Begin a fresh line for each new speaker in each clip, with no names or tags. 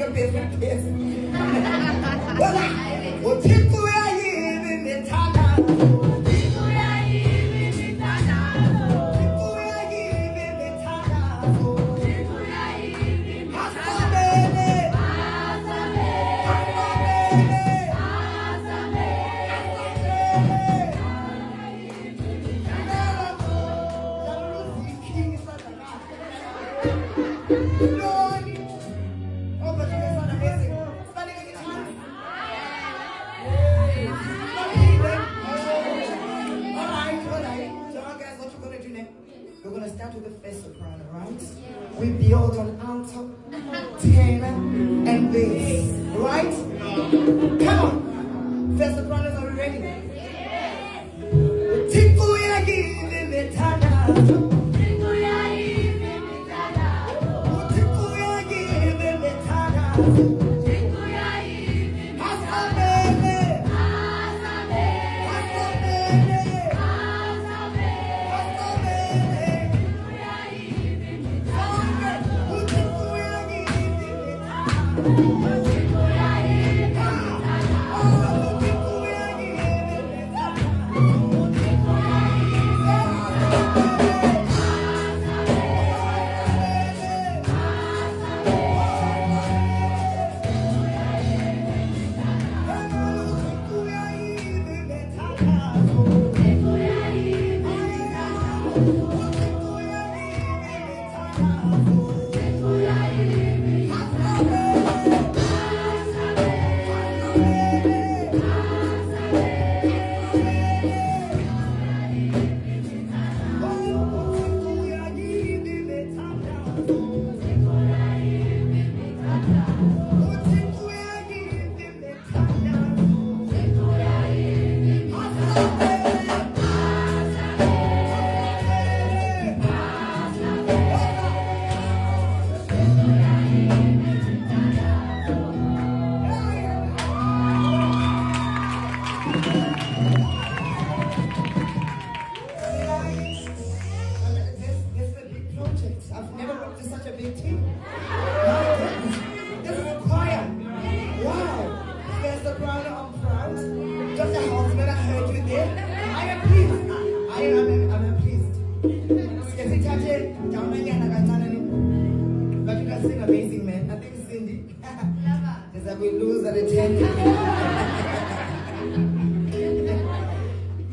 a perfect place. UThixo uyayiva imithandazo. UThixo uyayiva imithandazo. UThixo uyayiva imithandazo. UThixo uyayiva Lord, oh, but you guys are amazing. Standing at your hands. All right. So now, guys, what we're going to do next? We're going to start with the first soprano, right? We build on alto, tenor, and bass, right? Come on. First sopranos, are we ready? UThixo uyayiva imithandazo. But you guys sing amazing, man. I think Cindy is that we lose at a 10.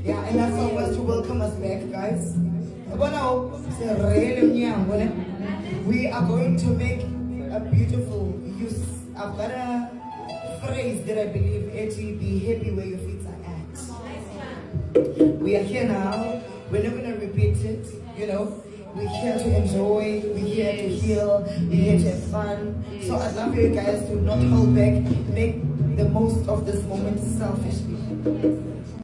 Yeah, and that song was to welcome us back, guys. We are going to make a beautiful use. I've got a phrase that I believe actually be happy where your feet are at. We are here now. We're not going to repeat it, you know. We're here to enjoy, we're here to heal, we're here to have fun. So I'd love you guys to not hold back, make the most of this moment selfishly.